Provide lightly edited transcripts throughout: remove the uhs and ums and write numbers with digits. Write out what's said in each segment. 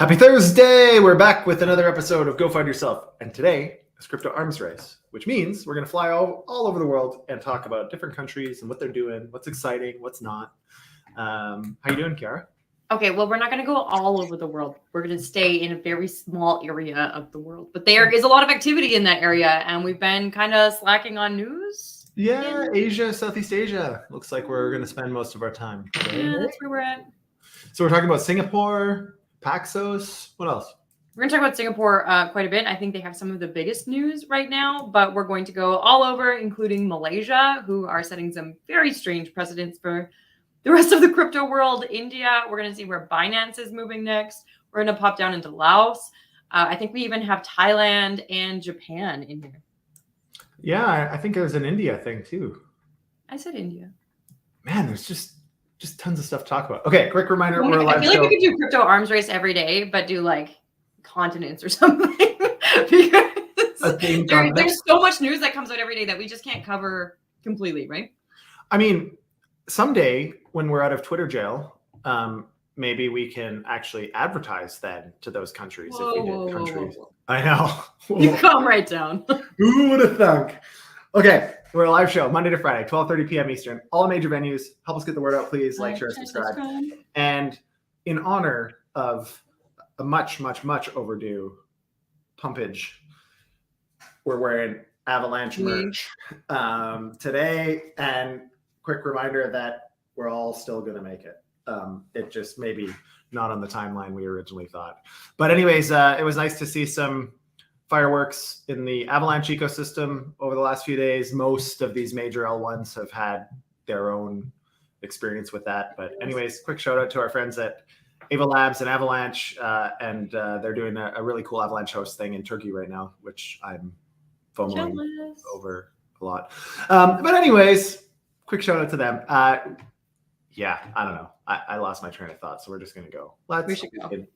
Happy Thursday! We're back with another episode of Go FUD Yourself. And today is crypto arms race, which means we're going to fly all over the world and talk about different countries and what they're doing, what's exciting, what's not. How you doing, Kiara? Okay, well, we're not going to go all over the world. We're going to stay in a very small area of the world. But there is a lot of activity in that area, and we've been kind of slacking on news. Yeah, Asia, Southeast Asia. Looks like we're going to spend most of our time today. Yeah, that's where we're at. So we're talking about Singapore, Paxos. What else? We're going to talk about Singapore quite a bit. I think they have some of the biggest news right now, but we're going to go all over, including Malaysia, who are setting some very strange precedents for the rest of the crypto world. India, we're going to see where Binance is moving next. We're going to pop down into Laos. I think we even have Thailand and Japan in here. Yeah, I think there's an India thing too. I said India. Man, there's just tons of stuff to talk about. Okay, quick reminder. We're a live I feel like we could do crypto arms race every day, but do like continents or something. Because there's so much news that comes out every day that we just can't cover completely, right? I mean, someday when we're out of Twitter jail, maybe we can actually advertise then to those countries if we did countries. Whoa. I know. You calm right down. Who would have thunk? Okay, we're a live show Monday to Friday, 12:30 p.m. Eastern. All major venues. Help us get the word out, please. Like, share, subscribe. And in honor of a much overdue pumpage, we're wearing Avalanche merch today. And quick reminder that we're all still going to make it. It just maybe not on the timeline we originally thought. But anyways, it was nice to see some fireworks in the Avalanche ecosystem over the last few days. Most of these major L1s have had their own experience with that. But anyways, quick shout out to our friends at Ava Labs and Avalanche. And they're doing a really cool Avalanche host thing in Turkey right now, which I'm FOMOing over a lot. But anyways, quick shout out to them. Yeah, I don't know. I lost my train of thought, so we're just going to go. We should go.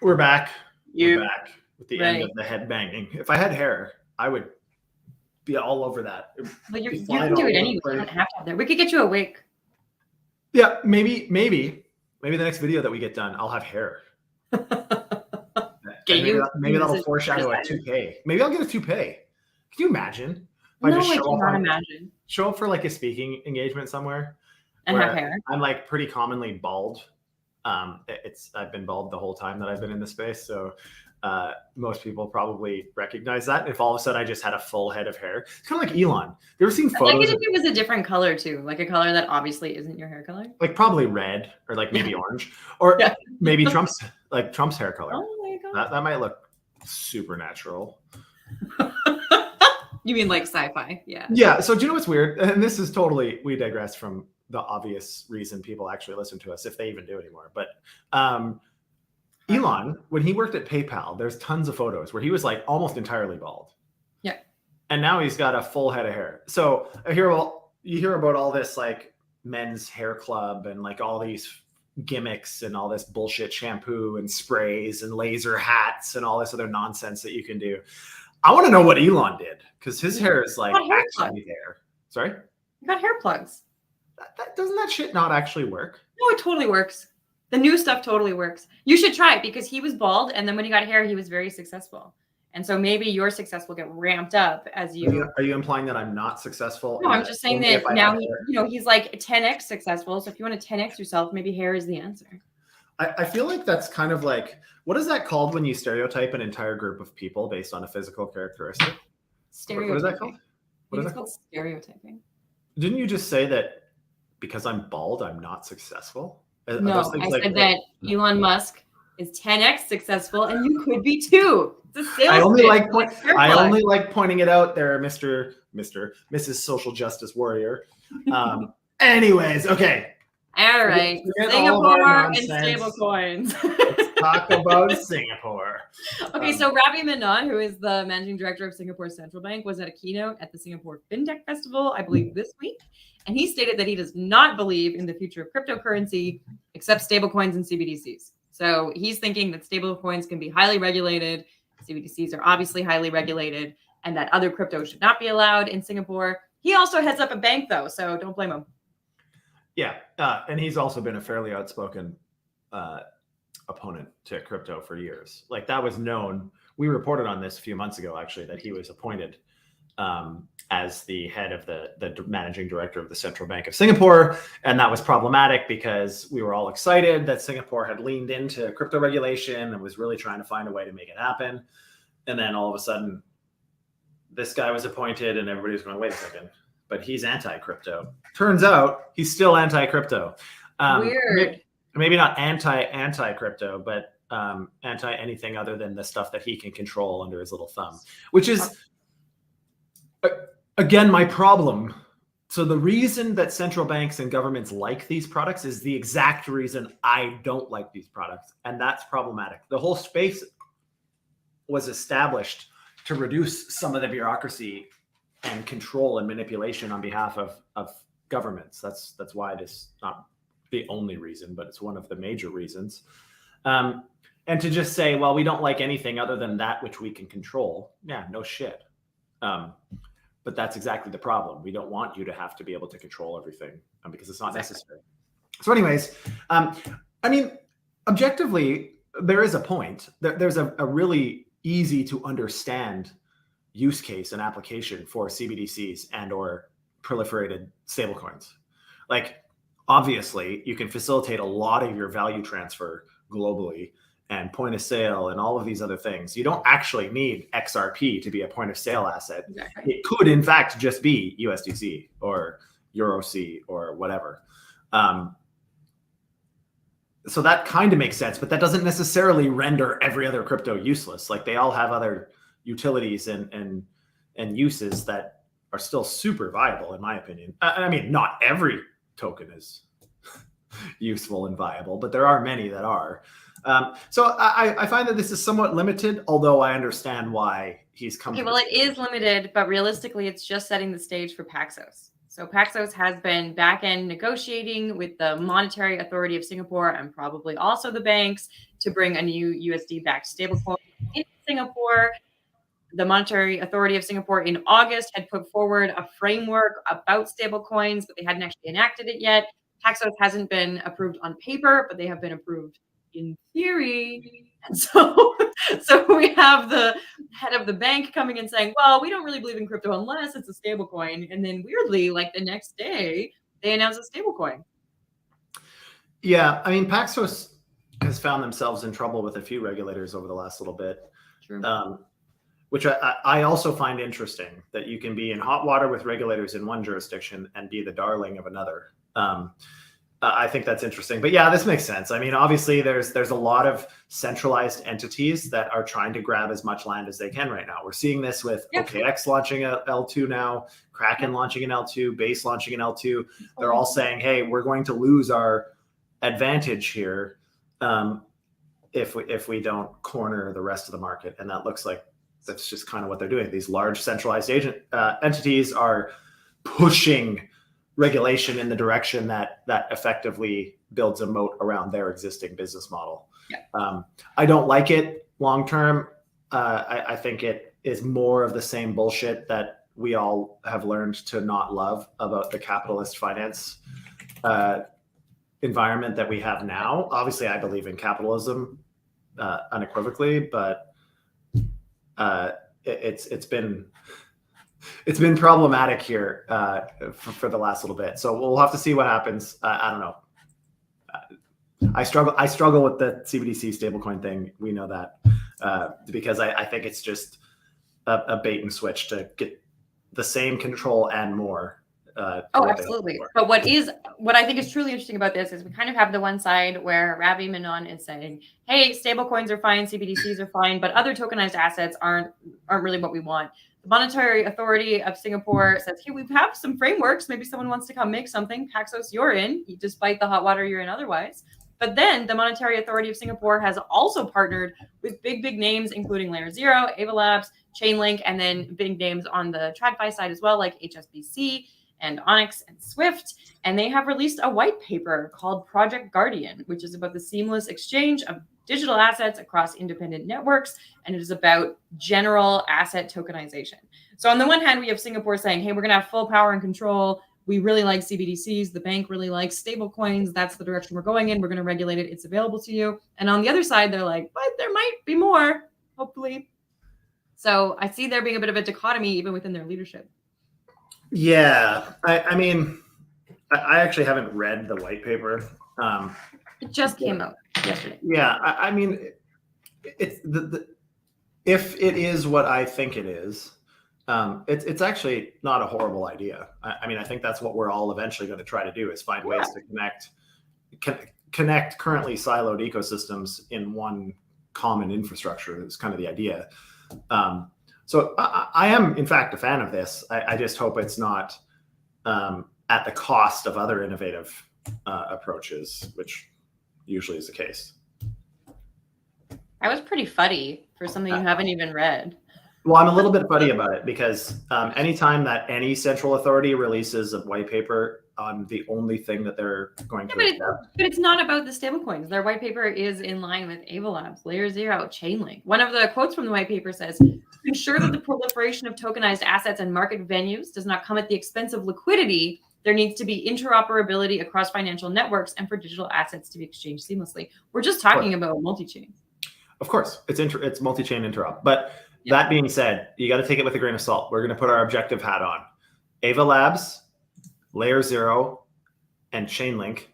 We're back. We're back with the end of the head banging. If I had hair, I would be all over that. But you can do it anyway. You don't have to have that. We could get you a wig. Yeah, maybe the next video that we get done, I'll have hair. Maybe that'll foreshadow a toupee. Maybe I'll get a toupee. Can you imagine? No, I cannot imagine. Show up for like a speaking engagement somewhere and have hair. I'm like pretty commonly bald. I've been bald the whole time that I've been in this space, so most people probably recognize that. If all of a sudden I just had a full head of hair, it's kind of like Elon. You ever seen photos? Like if it was a different color too, like a color that obviously isn't your hair color. Like probably red or like maybe orange or maybe Trump's hair color. Oh my God. That might look supernatural. You mean like sci-fi? Yeah. Yeah. So do you know what's weird? And this is totally, we digress from the obvious reason people actually listen to us, if they even do anymore. But Elon, when he worked at PayPal, there's tons of photos where he was like almost entirely bald. Yeah. And now he's got a full head of hair. So you hear about all this like men's hair club and like all these gimmicks and all this bullshit shampoo and sprays and laser hats and all this other nonsense that you can do. I want to know what Elon did, because his hair is like actually there. Sorry? You got hair plugs. Doesn't that shit not actually work? No, it totally works. The new stuff totally works. You should try it, because he was bald, and then when he got hair, he was very successful. And so maybe your success will get ramped up as you. Are you implying that I'm not successful? No, I'm just saying that now he's like 10x successful. So if you want to 10x yourself, maybe hair is the answer. I feel like that's kind of like, what is that called when you stereotype an entire group of people based on a physical characteristic? Stereotyping. What is that called? It's called stereotyping. Didn't you just say that because I'm bald, I'm not successful? No, I said that Elon Musk is 10x successful, and you could be too. It's a sales I only like pointing it out there, Mrs. Social Justice Warrior. Anyways, okay. All right. Singapore and stable coins. talk about Singapore. Okay, so Ravi Menon, who is the managing director of Singapore's central bank, was at a keynote at the Singapore FinTech Festival, I believe this week. And he stated that he does not believe in the future of cryptocurrency except stablecoins and CBDCs. So he's thinking that stablecoins can be highly regulated. CBDCs are obviously highly regulated, and that other crypto should not be allowed in Singapore. He also heads up a bank, though, so don't blame him. Yeah, and he's also been a fairly outspoken opponent to crypto for years. Like, that was known. We reported on this a few months ago, actually, that he was appointed as the head of the managing director of the Central Bank of Singapore. And that was problematic because we were all excited that Singapore had leaned into crypto regulation and was really trying to find a way to make it happen. And then all of a sudden, this guy was appointed and everybody was going, wait a second, but he's anti-crypto. Turns out he's still anti-crypto. Weird. Maybe not anti-crypto, but anti anything other than the stuff that he can control under his little thumb, which is, again, my problem. So the reason that central banks and governments like these products is the exact reason I don't like these products. And that's problematic. The whole space was established to reduce some of the bureaucracy and control and manipulation on behalf of governments. That's why this not the only reason, but it's one of the major reasons. And to just say, well, we don't like anything other than that which we can control. Yeah, no shit. But that's exactly the problem. We don't want you to have to be able to control everything because it's not necessary. So anyways, I mean, objectively, there is a point. There's a really easy to understand use case and application for CBDCs and or proliferated stablecoins. Like, obviously, you can facilitate a lot of your value transfer globally and point of sale and all of these other things. You don't actually need XRP to be a point of sale asset. Exactly. It could, in fact, just be USDC or EuroC or whatever. So that kind of makes sense, but that doesn't necessarily render every other crypto useless. Like, they all have other utilities and uses that are still super viable, in my opinion. I mean, not every token is useful and viable, but there are many that are. So I find that this is somewhat limited, although I understand why he's coming. Okay, well, it is limited, but realistically, it's just setting the stage for Paxos. So Paxos has been back-end negotiating with the Monetary Authority of Singapore and probably also the banks to bring a new USD-backed stablecoin in Singapore. The Monetary Authority of Singapore in August had put forward a framework about stablecoins, but they hadn't actually enacted it yet. Paxos hasn't been approved on paper, but they have been approved in theory. And so we have the head of the bank coming and saying, well, we don't really believe in crypto unless it's a stable coin. And then weirdly, like the next day, they announce a stable coin. Yeah, I mean, Paxos has found themselves in trouble with a few regulators over the last little bit. True. Which I also find interesting, that you can be in hot water with regulators in one jurisdiction and be the darling of another. I think that's interesting. But yeah, this makes sense. I mean, obviously, there's a lot of centralized entities that are trying to grab as much land as they can right now. We're seeing this with OKX launching a L2 now, Kraken launching an L2, Base launching an L2. They're all saying, hey, we're going to lose our advantage here if we don't corner the rest of the market. And that looks like that's just kind of what they're doing. These large centralized entities are pushing regulation in the direction that effectively builds a moat around their existing business model. Yeah. I don't like it long term. I think it is more of the same bullshit that we all have learned to not love about the capitalist finance environment that we have now. Obviously, I believe in capitalism unequivocally, but it's been problematic here for the last little bit. So we'll have to see what happens. I don't know. I struggle with the CBDC stablecoin thing. We know that because I think it's just a bait and switch to get the same control and more. Oh, absolutely. But what I think is truly interesting about this is we kind of have the one side where Ravi Menon is saying, hey, stablecoins are fine, CBDCs are fine, but other tokenized assets aren't really what we want. The Monetary Authority of Singapore says, hey, we have some frameworks. Maybe someone wants to come make something. Paxos, you're in, despite the hot water you're in otherwise. But then the Monetary Authority of Singapore has also partnered with big names, including Layer Zero, Ava Labs, Chainlink, and then big names on the TradFi side as well, like HSBC and Onyx and Swift. And they have released a white paper called Project Guardian, which is about the seamless exchange of digital assets across independent networks. And it is about general asset tokenization. So on the one hand, we have Singapore saying, hey, we're going to have full power and control. We really like CBDCs. The bank really likes stable coins. That's the direction we're going in. We're going to regulate it. It's available to you. And on the other side, they're like, but there might be more, hopefully. So I see there being a bit of a dichotomy even within their leadership. Yeah. I mean, I actually haven't read the white paper. It just came out yesterday. Yeah. I mean, it's if it is what I think it is, it's actually not a horrible idea. I mean, I think that's what we're all eventually going to try to do, is find ways to connect currently siloed ecosystems in one common infrastructure. That's kind of the idea. So I am, in fact, a fan of this. I just hope it's not at the cost of other innovative approaches, which usually is the case. That was pretty FUDdy for something you haven't even read. Well, I'm a little bit funny about it because anytime that any central authority releases a white paper on the only thing that they're going to accept. But it's not about the stablecoins. Their white paper is in line with Ava Labs, Layer Zero, Chainlink. One of the quotes from the white paper says, to ensure that the proliferation of tokenized assets and market venues does not come at the expense of liquidity, there needs to be interoperability across financial networks and for digital assets to be exchanged seamlessly. We're just talking about multi-chain. Of course, it's multi-chain interop. But that being said, you got to take it with a grain of salt. We're going to put our objective hat on. Ava Labs, Layer Zero, and Chainlink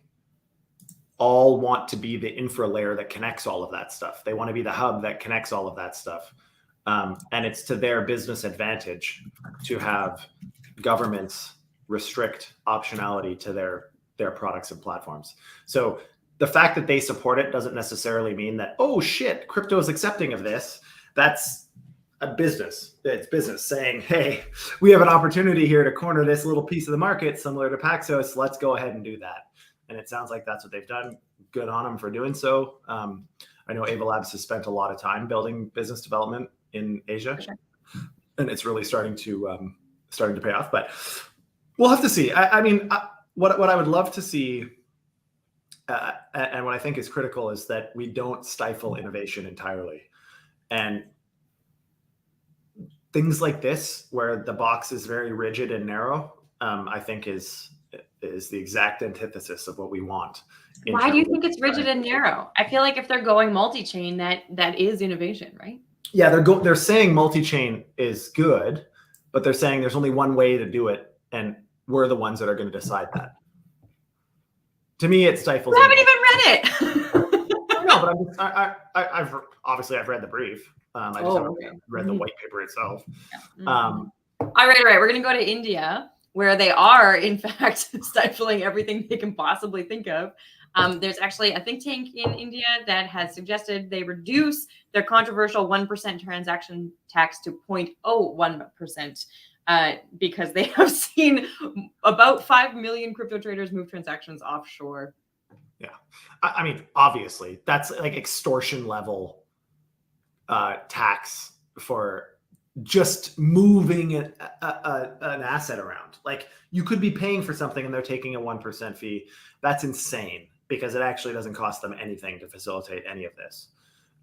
all want to be the infra layer that connects all of that stuff. They want to be the hub that connects all of that stuff. And it's to their business advantage to have governments restrict optionality to their products and platforms. So the fact that they support it doesn't necessarily mean that, oh shit, crypto is accepting of this. That's a business. It's business saying, hey, we have an opportunity here to corner this little piece of the market similar to Paxos. Let's go ahead and do that. And it sounds like that's what they've done. Good on them for doing so. I know Ava Labs has spent a lot of time building business development in Asia, and it's really starting to pay off. But we'll have to see. I mean, what I would love to see, and what I think is critical, is that we don't stifle innovation entirely. And things like this, where the box is very rigid and narrow, I think is the exact antithesis of what we want. Why do you think it's rigid and narrow? I feel like if they're going multi-chain, that is innovation, right? Yeah, they're saying multi-chain is good, but they're saying there's only one way to do it, and we're the ones that are going to decide that. To me, it stifles. You haven't even read it. No, but I've read the brief. I just haven't read the white paper itself. Yeah. All right. We're going to go to India, where they are, in fact, stifling everything they can possibly think of. There's actually a think tank in India that has suggested they reduce their controversial 1% transaction tax to 0.01%. Because they have seen about 5 million crypto traders move transactions offshore. Yeah. I mean, obviously, that's like extortion level tax for just moving an asset around. Like, you could be paying for something and they're taking a 1% fee. That's insane, because it actually doesn't cost them anything to facilitate any of this.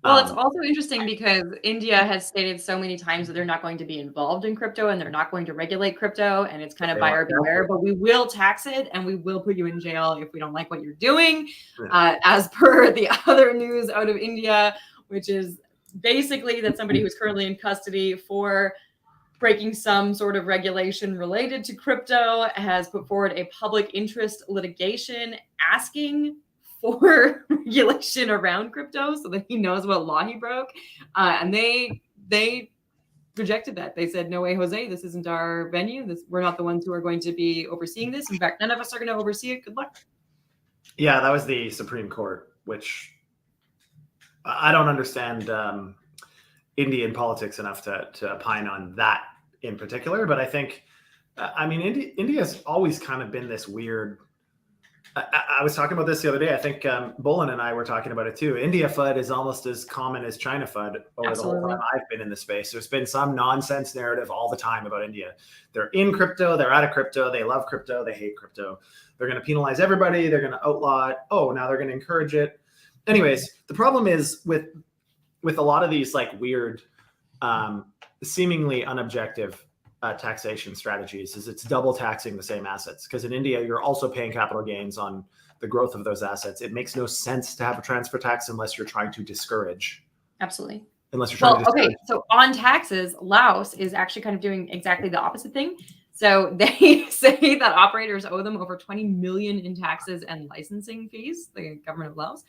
Well, it's also interesting because India has stated so many times that they're not going to be involved in crypto and they're not going to regulate crypto, and it's kind of buyer beware, but we will tax it and we will put you in jail if we don't like what you're doing, as per the other news out of India, which is basically that somebody who's currently in custody for breaking some sort of regulation related to crypto has put forward a public interest litigation asking for regulation around crypto so that he knows what law he broke. And they rejected that. They said, no way, Jose, this isn't our venue. We're not the ones who are going to be overseeing this. In fact, none of us are going to oversee it. Good luck. Yeah, that was the Supreme Court, which I don't understand Indian politics enough to opine on that in particular. But I think, I mean, India's always kind of been this weird I was talking about this the other day. I think Bolin and I were talking about it too. India FUD is almost as common as China FUD over Absolutely. the whole time I've been in the space. There's been some nonsense narrative all the time about India. They're in crypto, they're out of crypto, they love crypto, they hate crypto. They're going to penalize everybody, they're going to outlaw it. Oh, now they're going to encourage it. Anyways, the problem is with a lot of these like weird, seemingly unobjective taxation strategies is it's double taxing the same assets, because in India you're also paying capital gains on the growth of those assets. It makes no sense to have a transfer tax unless you're trying to discourage. Absolutely. Unless you're trying to discourage. Okay, so on taxes, Laos is actually kind of doing exactly the opposite thing. So they say that operators owe them over 20 million in taxes and licensing fees, the government of Laos.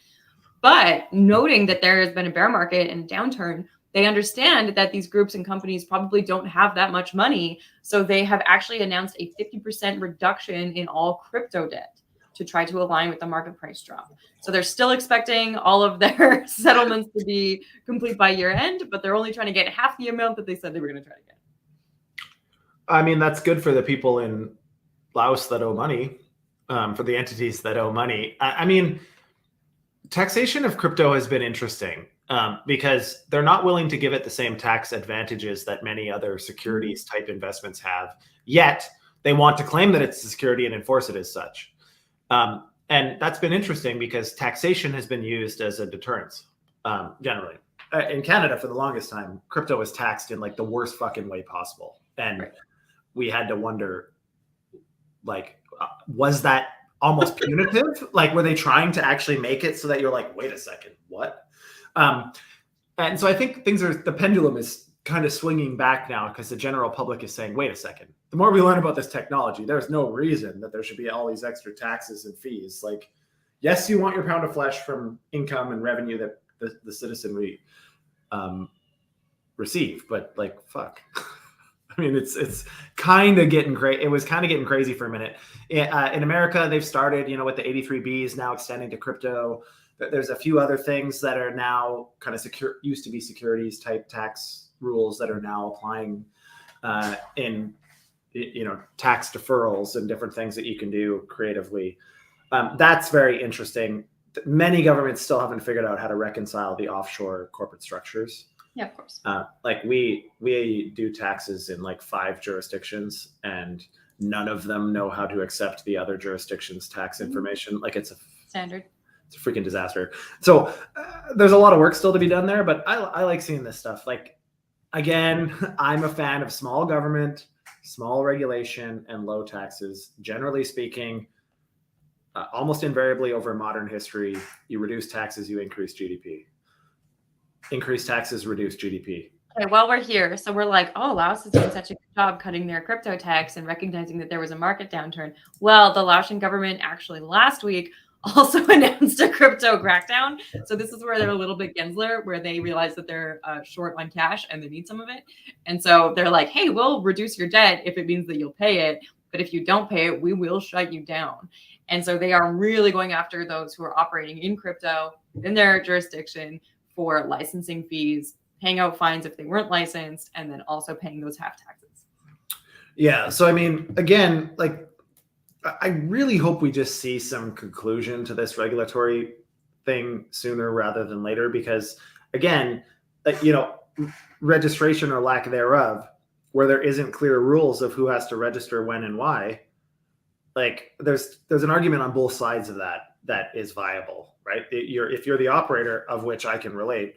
But noting that there has been a bear market and a downturn, they understand that these groups and companies probably don't have that much money. So they have actually announced a 50% reduction in all crypto debt to try to align with the market price drop. So they're still expecting all of their settlements to be complete by year end, but they're only trying to get half the amount that they said they were going to try to get. I mean, that's good for the people in Laos that owe money, for the entities that owe money. I mean, taxation of crypto has been interesting. Because they're not willing to give it the same tax advantages that many other securities type investments have, yet they want to claim that it's a security and enforce it as such. And that's been interesting because taxation has been used as a deterrence, generally. In Canada, for the longest time, crypto was taxed in like the worst fucking way possible. And we had to wonder, like, was that almost punitive? Like, were they trying to actually make it so that you're like, wait a second, what? And so I think the pendulum is kind of swinging back now because the general public is saying, wait a second, the more we learn about this technology, there's no reason that there should be all these extra taxes and fees. Like, yes, you want your pound of flesh from income and revenue that the citizenry receive, but like, fuck. I mean, it's kind of getting crazy. It was kind of getting crazy for a minute. In America, they've started, with the 83Bs now extending to crypto. There's a few other things that are now kind of used to be securities type tax rules that are now applying in tax deferrals and different things that you can do creatively. That's very interesting. Many governments still haven't figured out how to reconcile the offshore corporate structures. Yeah, of course. Like we do taxes in like 5 jurisdictions, and none of them know how to accept the other jurisdiction's tax information. Like it's a standard. It's a freaking disaster. So there's a lot of work still to be done there, but I like seeing this stuff. Like, again, I'm a fan of small government, small regulation, and low taxes. Generally speaking, almost invariably over modern history, you reduce taxes, you increase GDP. Increase taxes, reduce GDP. Okay, while we're here, so we're like, oh, Laos is doing such a good job cutting their crypto tax and recognizing that there was a market downturn. Well, the Laotian government actually last week also announced a crypto crackdown. So this is where they're a little bit Gensler, where they realize that they're short on cash and they need some of it. And so they're like, hey, we'll reduce your debt if it means that you'll pay it. But if you don't pay it, we will shut you down. And so they are really going after those who are operating in crypto in their jurisdiction for licensing fees, paying out fines if they weren't licensed, and then also paying those half taxes. Yeah. So, I mean, again, like, I really hope we just see some conclusion to this regulatory thing sooner rather than later, because again, registration or lack thereof, where there isn't clear rules of who has to register when and why, like there's an argument on both sides of that is viable, right? If you're the operator, of which I can relate,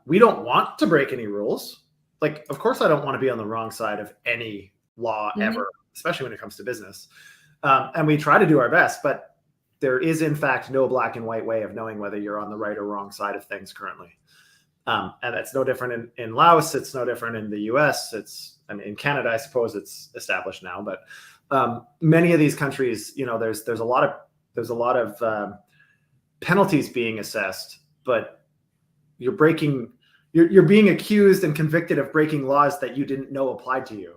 we don't want to break any rules. Like, of course I don't want to be on the wrong side of any law ever, especially when it comes to business. And we try to do our best, but there is in fact no black and white way of knowing whether you're on the right or wrong side of things currently. And that's no different in Laos. It's no different in the US. In Canada, I suppose it's established now, but many of these countries, there's a lot of penalties being assessed, but you're being accused and convicted of breaking laws that you didn't know applied to you,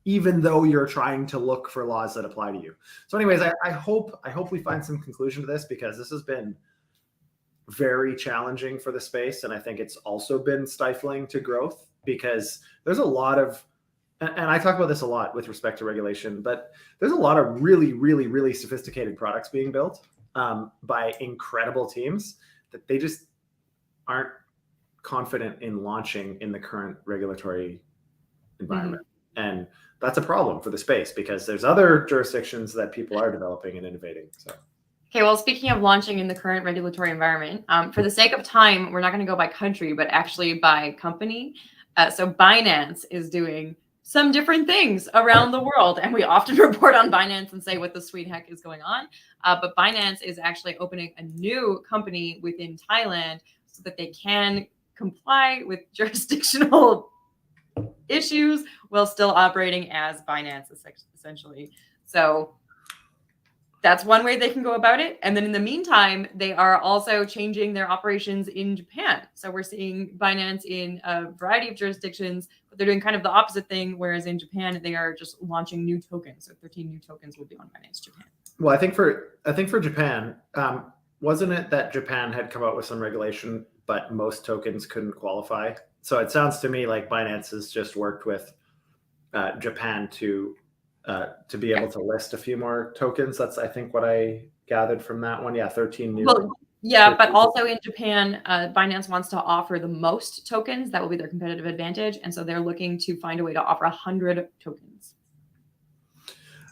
even though you're trying to look for laws that apply to you. So anyways, I hope we find some conclusion to this, because this has been very challenging for the space. And I think it's also been stifling to growth, because there's a lot of and I talk about this a lot with respect to regulation, but there's a lot of really, really, really sophisticated products being built by incredible teams that they just aren't confident in launching in the current regulatory environment. And that's a problem for the space because there's other jurisdictions that people are developing and innovating. So. Okay, well, speaking of launching in the current regulatory environment, for the sake of time, we're not going to go by country, but actually by company. So Binance is doing some different things around the world, and we often report on Binance and say what the sweet heck is going on. But Binance is actually opening a new company within Thailand so that they can comply with jurisdictional issues while still operating as Binance, essentially. So that's one way they can go about it. And then in the meantime, they are also changing their operations in Japan. So we're seeing Binance in a variety of jurisdictions, but they're doing kind of the opposite thing. Whereas in Japan, they are just launching new tokens. So 13 new tokens will be on Binance Japan. Well, I think for Japan, wasn't it that Japan had come out with some regulation, but most tokens couldn't qualify? So it sounds to me like Binance has just worked with Japan to be able to list a few more tokens. That's, I think, what I gathered from that one. Yeah, 13 new. Well, yeah, but also in Japan, Binance wants to offer the most tokens. That will be their competitive advantage. And so they're looking to find a way to offer 100 tokens.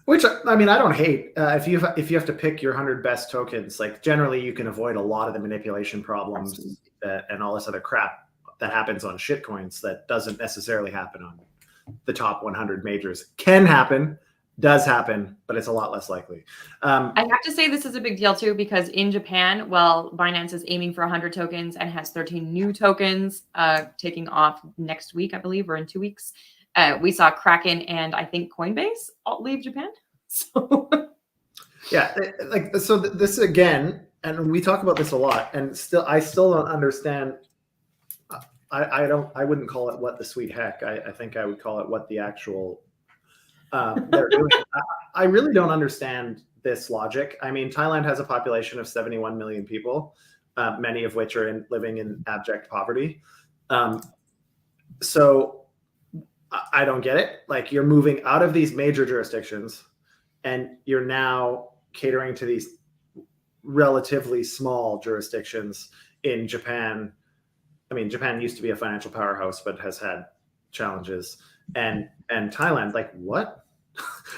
Which, I mean, I don't hate. If you have to pick your 100 best tokens, like generally you can avoid a lot of the manipulation problems and all this other crap that happens on shitcoins that doesn't necessarily happen on the top 100 majors. Can happen, does happen, but it's a lot less likely. I have to say this is a big deal too, because in Japan, well, Binance is aiming for 100 tokens and has 13 new tokens taking off next week, I believe, or in 2 weeks. We saw Kraken and I think Coinbase leave Japan. So yeah, like, so this again, and we talk about this a lot, and I still don't understand. I wouldn't call it what the sweet heck. I think I would call it what the actual they're doing. I really don't understand this logic. I mean, Thailand has a population of 71 million people, many of which are living in abject poverty. So I don't get it. Like, you're moving out of these major jurisdictions and you're now catering to these relatively small jurisdictions in Japan. I mean, Japan used to be a financial powerhouse, but has had challenges. And Thailand, like, what?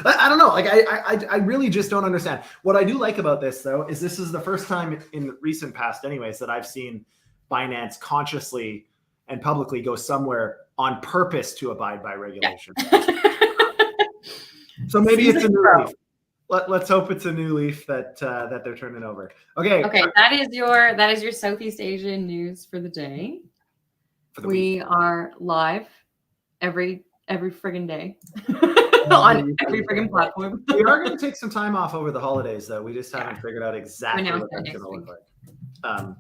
I don't know. Like, I really just don't understand. What I do like about this, though, is this is the first time in the recent past, anyways, that I've seen Binance consciously and publicly go somewhere on purpose to abide by regulation. Yeah. So maybe it's a new leaf. Let's hope it's a new leaf that they're turning over. Okay. Okay, that is your Southeast Asian news for the day. We are live every friggin' day on every friggin' platform. We are going to take some time off over the holidays, though. We just haven't figured out exactly what that's going to look like.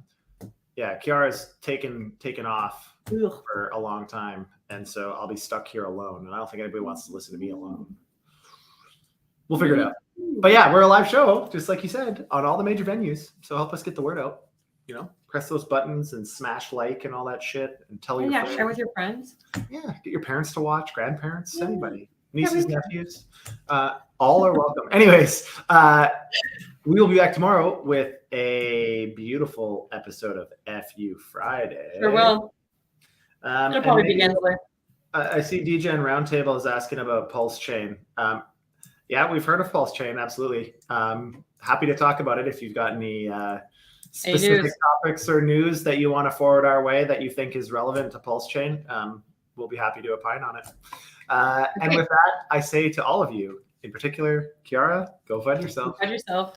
Yeah, Kiara's taken off for a long time, and so I'll be stuck here alone. And I don't think anybody wants to listen to me alone. We'll figure it out. But yeah, we're a live show, just like you said, on all the major venues. So help us get the word out. You know, press those buttons and smash like and all that shit, and tell your friends. Share with your friends. Yeah, get your parents to watch, grandparents, anybody, nieces, nephews, all are welcome. Anyways, we will be back tomorrow with a beautiful episode of FU Friday. Sure will. It'll probably begin later. I see DJ and Roundtable is asking about Pulse Chain. Yeah, we've heard of Pulse Chain, absolutely. Happy to talk about it if you've got any specific topics or news that you want to forward our way that you think is relevant to Pulse Chain. We'll be happy to opine on it. And with that, I say to all of you, in particular, Kiara, go FUD yourself. FUD yourself.